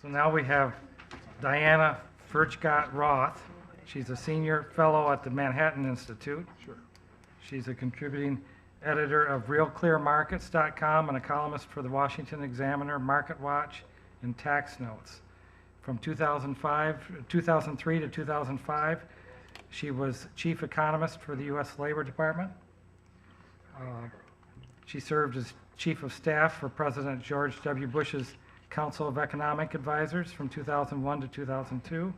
So now we have Diana Furchtgott Roth. She's a senior fellow at the Manhattan Institute. Sure. She's a contributing editor of RealClearMarkets.com and a columnist for the Washington Examiner, Market Watch, and Tax Notes. From 2003 to 2005, she was chief economist for the U.S. Labor Department. She served as chief of staff for President George W. Bush's Council of Economic Advisors from 2001 to 2002.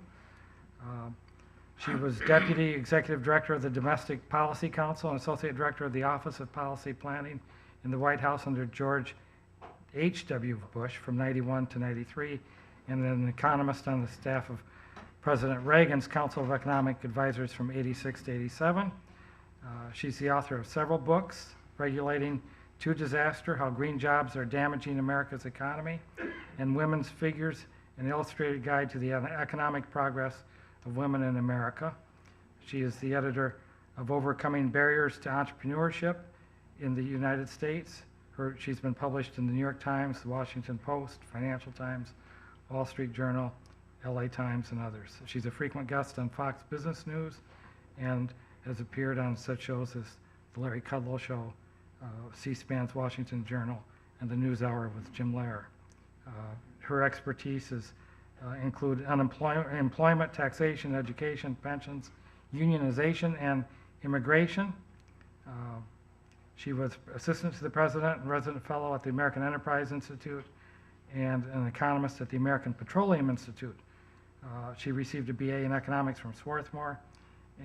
She was deputy executive director of the Domestic Policy Council and associate director of the Office of Policy Planning in the White House under George H.W. Bush from 91 to 93, and an economist on the staff of President Reagan's Council of Economic Advisors from 86 to 87. She's the author of several books, Regulating to Disaster, How Green Jobs Are Damaging America's Economy, and Women's Figures, an Illustrated Guide to the Economic Progress of Women in America. She is the editor of Overcoming Barriers to Entrepreneurship in the United States. She's been published in the New York Times, the Washington Post, Financial Times, Wall Street Journal, LA Times, and others. She's a frequent guest on Fox Business News and has appeared on such shows as The Larry Kudlow Show, C-SPAN's Washington Journal, and the NewsHour with Jim Lehrer. Her expertise include employment, taxation, education, pensions, unionization, and immigration. She was assistant to the president and resident fellow at the American Enterprise Institute and an economist at the American Petroleum Institute. She received a BA in economics from Swarthmore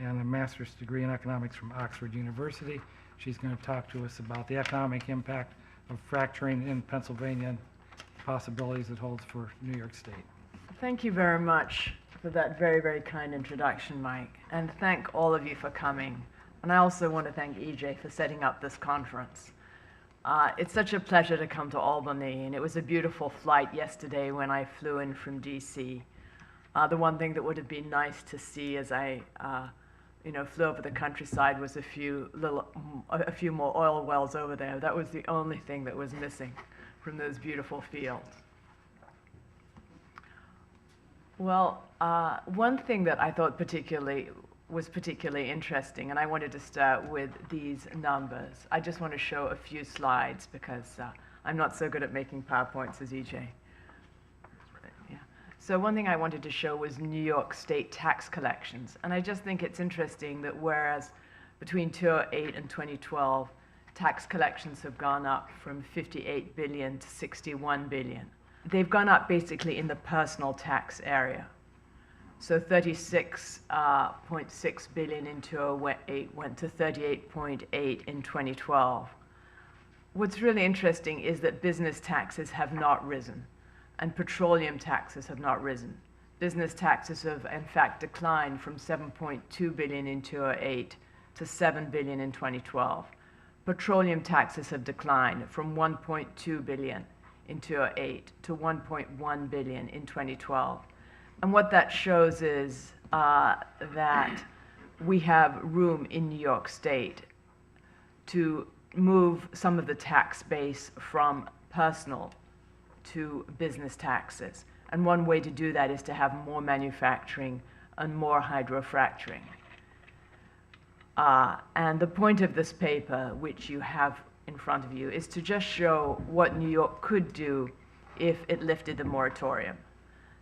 and a master's degree in economics from Oxford University. She's going to talk to us about the economic impact of fracturing in Pennsylvania and possibilities it holds for New York State. Thank you very much for that very, very kind introduction, Mike, and thank all of you for coming. And I also want to thank EJ for setting up this conference. It's such a pleasure to come to Albany, and it was a beautiful flight yesterday when I flew in from DC. The one thing that would have been nice to see as I flew over the countryside was a few more oil wells over there. That was the only thing that was missing from those beautiful fields. Well, one thing that I thought was particularly interesting, and I wanted to start with these numbers. I just want to show a few slides because I'm not so good at making PowerPoints as EJ. Yeah. So one thing I wanted to show was New York State tax collections. And I just think it's interesting that whereas between 2008 and 2012, tax collections have gone up from 58 billion to 61 billion. They've gone up basically in the personal tax area. So 36.6 billion in 2008 went to 38.8 in 2012. What's really interesting is that business taxes have not risen, and petroleum taxes have not risen. Business taxes have, in fact, declined from 7.2 billion in 2008 to 7 billion in 2012. Petroleum taxes have declined from 1.2 billion in 2008 to 1.1 billion in 2012. And what that shows is that we have room in New York State to move some of the tax base from personal to business taxes. And one way to do that is to have more manufacturing and more hydrofracturing. And the point of this paper, which you have in front of you, is to just show what New York could do if it lifted the moratorium.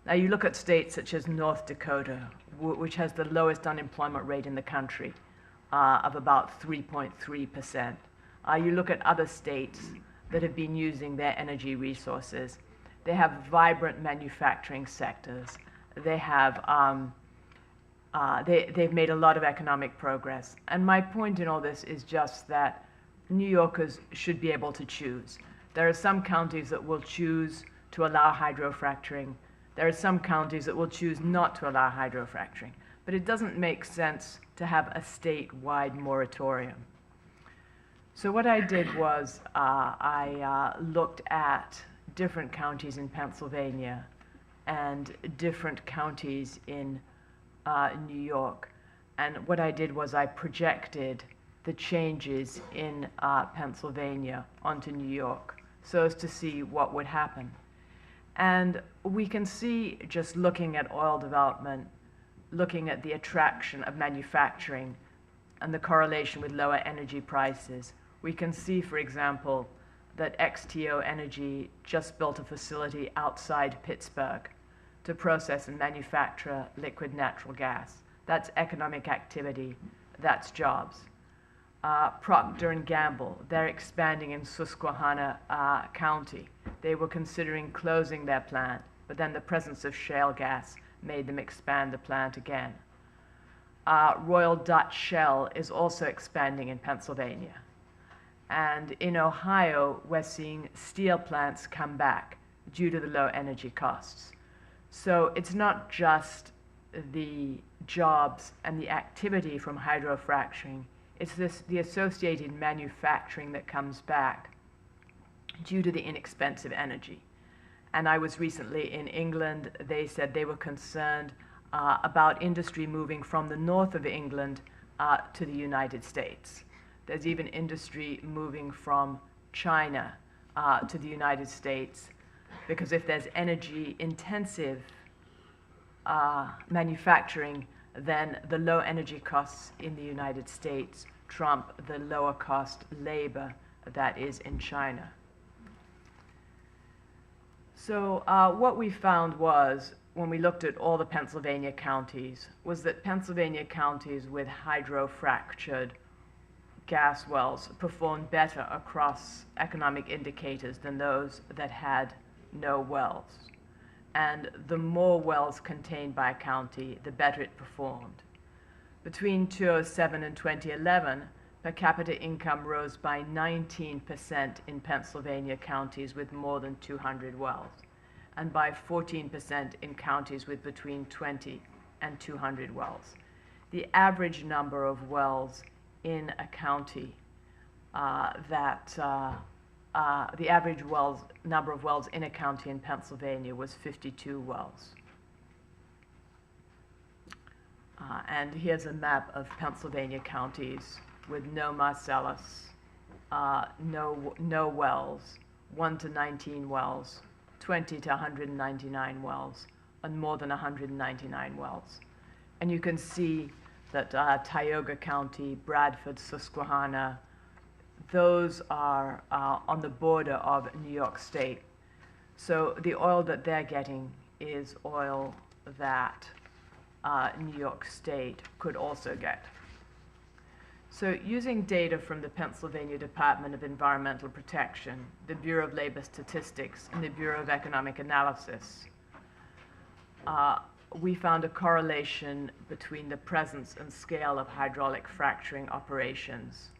Now you look at states such as North Dakota, which has the lowest unemployment rate in the country of about 3.3%. You look at other states that have been using their energy resources. They have vibrant manufacturing sectors. They have they've made a lot of economic progress. And my point in all this is just that New Yorkers should be able to choose. There are some counties that will choose to allow hydrofracturing. There are some counties that will choose not to allow hydrofracturing. But it doesn't make sense to have a statewide moratorium. So what I did was I looked at different counties in Pennsylvania and different counties in New York. And what I did was I projected the changes in Pennsylvania onto New York so as to see what would happen. And we can see, just looking at oil development, looking at the attraction of manufacturing and the correlation with lower energy prices, we can see, for example, that XTO Energy just built a facility outside Pittsburgh to process and manufacture liquid natural gas. That's economic activity, that's jobs. Procter & Gamble, they're expanding in Susquehanna County. They were considering closing their plant, but then the presence of shale gas made them expand the plant again. Royal Dutch Shell is also expanding in Pennsylvania. And in Ohio, we're seeing steel plants come back due to the low energy costs. So it's not just the jobs and the activity from hydrofracturing, it's the associated manufacturing that comes back due to the inexpensive energy. And I was recently in England. They said they were concerned about industry moving from the north of England to the United States. There's even industry moving from China to the United States, because if there's energy intensive manufacturing, then the low energy costs in the United States trump the lower cost labor that is in China. So what we found was, when we looked at all the Pennsylvania counties, was that Pennsylvania counties with hydrofractured gas wells performed better across economic indicators than those that had no wells. And the more wells contained by a county, the better it performed. Between 2007 and 2011, per capita income rose by 19% in Pennsylvania counties with more than 200 wells, and by 14% in counties with between 20 and 200 wells. The average number of wells in a county the average number of wells in a county in Pennsylvania was 52 wells. And here's a map of Pennsylvania counties with no Marcellus, no wells, 1 to 19 wells, 20 to 199 wells, and more than 199 wells. And you can see that Tioga County, Bradford, Susquehanna, those are on the border of New York State. So the oil that they're getting is oil that New York State could also get. So using data from the Pennsylvania Department of Environmental Protection, the Bureau of Labor Statistics, and the Bureau of Economic Analysis, we found a correlation between the presence and scale of hydraulic fracturing operations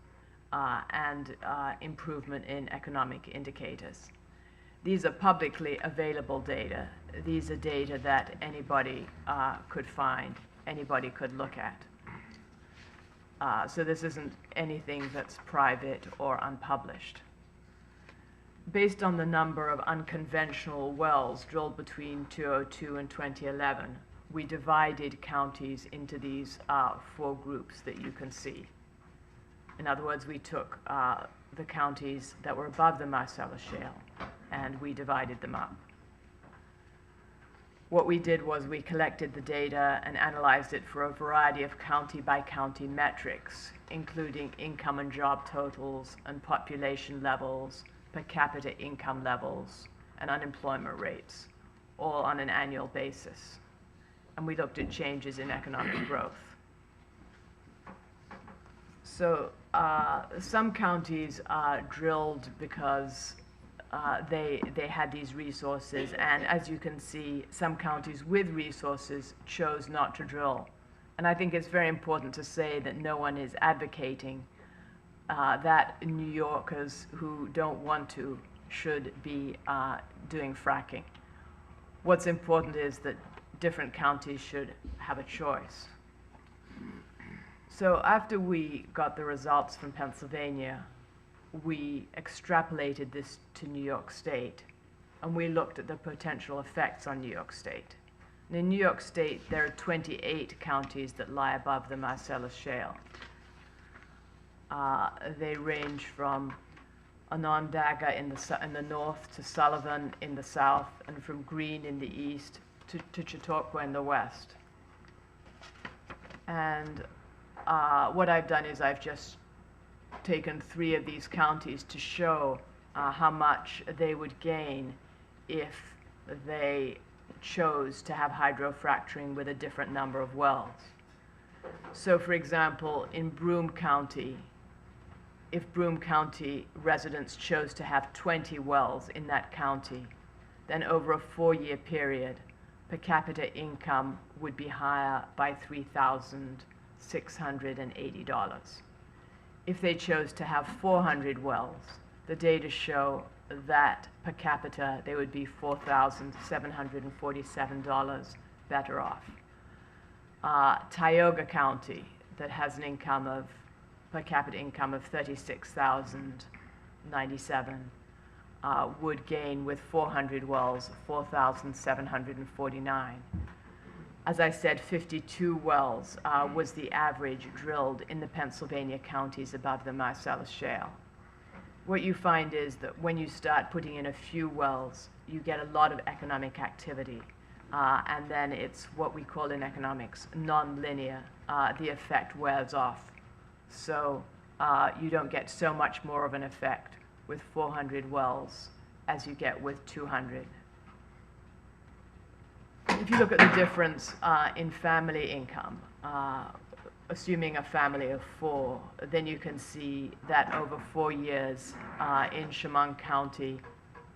and improvement in economic indicators. These are publicly available data. These are data that anybody could find, anybody could look at. So this isn't anything that's private or unpublished. Based on the number of unconventional wells drilled between 2002 and 2011, we divided counties into these 4 groups that you can see. In other words, we took the counties that were above the Marcellus Shale, and we divided them up. What we did was we collected the data and analyzed it for a variety of county-by-county metrics, including income and job totals and population levels, per capita income levels, and unemployment rates, all on an annual basis. And we looked at changes in economic growth. So some counties drilled because they had these resources, and as you can see, some counties with resources chose not to drill. And I think it's very important to say that no one is advocating that New Yorkers who don't want to should be doing fracking. What's important is that different counties should have a choice. So after we got the results from Pennsylvania, we extrapolated this to New York State, and we looked at the potential effects on New York State. And in New York State, there are 28 counties that lie above the Marcellus Shale. They range from Onondaga in the north to Sullivan in the south, and from Greene in the east to Chautauqua in the west. And what I've done is I've just taken 3 of these counties to show how much they would gain if they chose to have hydrofracturing with a different number of wells. So for example, in Broome County, if Broome County residents chose to have 20 wells in that county, then over a 4-year period, per capita income would be higher by $3,680. If they chose to have 400 wells, the data show that per capita they would be $4,747 better off. Tioga County, that has an income of per capita income of $36,097, would gain with 400 wells $4,749. As I said, 52 wells was the average drilled in the Pennsylvania counties above the Marcellus Shale. What you find is that when you start putting in a few wells, you get a lot of economic activity. And then it's what we call in economics non-linear. The effect wears off. So you don't get so much more of an effect with 400 wells as you get with 200. If you look at the difference in family income, assuming a family of 4, then you can see that over 4 years in Chemung County,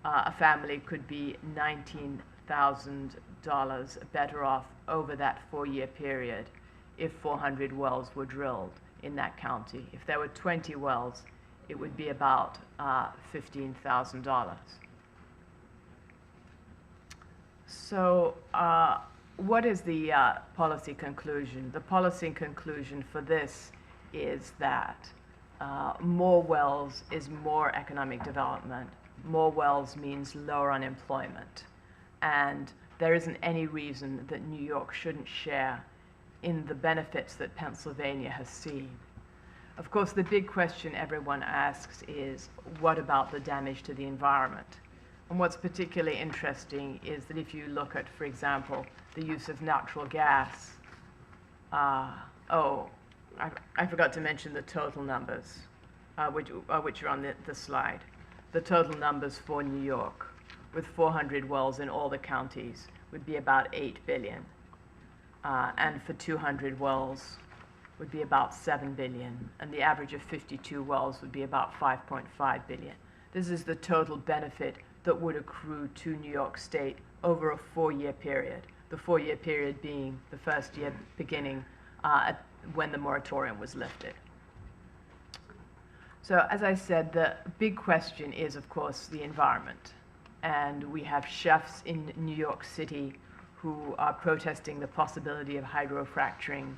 a family could be $19,000 better off over that 4-year period if 400 wells were drilled in that county. If there were 20 wells, it would be about $15,000. So what is the policy conclusion? The policy conclusion for this is that more wells is more economic development. More wells means lower unemployment. And there isn't any reason that New York shouldn't share in the benefits that Pennsylvania has seen. Of course, the big question everyone asks is, what about the damage to the environment? And what's particularly interesting is that if you look at, for example, the use of natural gas, I forgot to mention the total numbers, which are on the slide. The total numbers for New York, with 400 wells in all the counties, would be about $8 billion. And for 200 wells would be about $7 billion. And the average of 52 wells would be about $5.5 billion. This is the total benefit that would accrue to New York State over a 4-year period. The 4-year period being the first year beginning when the moratorium was lifted. So as I said, the big question is, of course, the environment. And we have chefs in New York City who are protesting the possibility of hydrofracturing.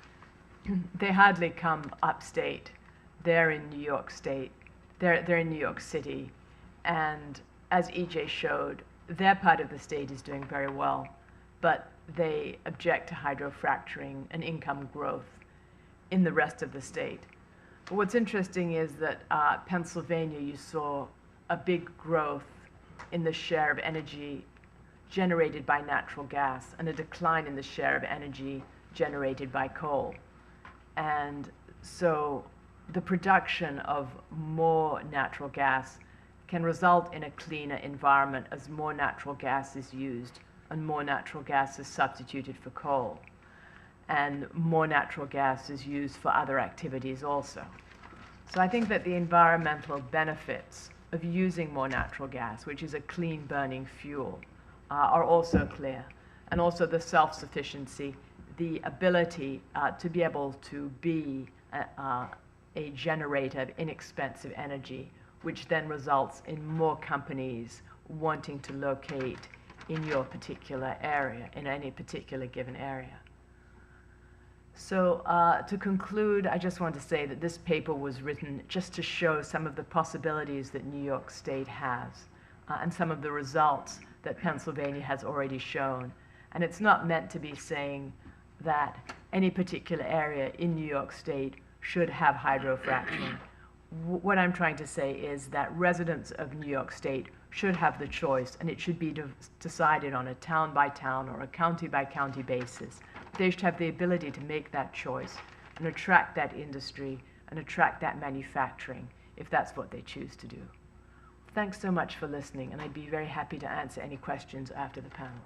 They hardly come upstate. They're in New York State. They're in New York City. And as EJ showed, their part of the state is doing very well, but they object to hydrofracturing and income growth in the rest of the state. But what's interesting is that Pennsylvania, you saw a big growth in the share of energy generated by natural gas and a decline in the share of energy generated by coal. And so the production of more natural gas can result in a cleaner environment as more natural gas is used and more natural gas is substituted for coal. And more natural gas is used for other activities also. So I think that the environmental benefits of using more natural gas, which is a clean burning fuel, are also clear. And also the self-sufficiency, the ability to be able to be a generator of inexpensive energy, which then results in more companies wanting to locate in your particular area, in any particular given area. So to conclude, I just want to say that this paper was written just to show some of the possibilities that New York State has and some of the results that Pennsylvania has already shown. And it's not meant to be saying that any particular area in New York State should have hydrofracturing. what I'm trying to say is that residents of New York State should have the choice, and it should be decided on a town-by-town or a county-by-county basis. They should have the ability to make that choice and attract that industry and attract that manufacturing if that's what they choose to do. Thanks so much for listening, and I'd be very happy to answer any questions after the panel.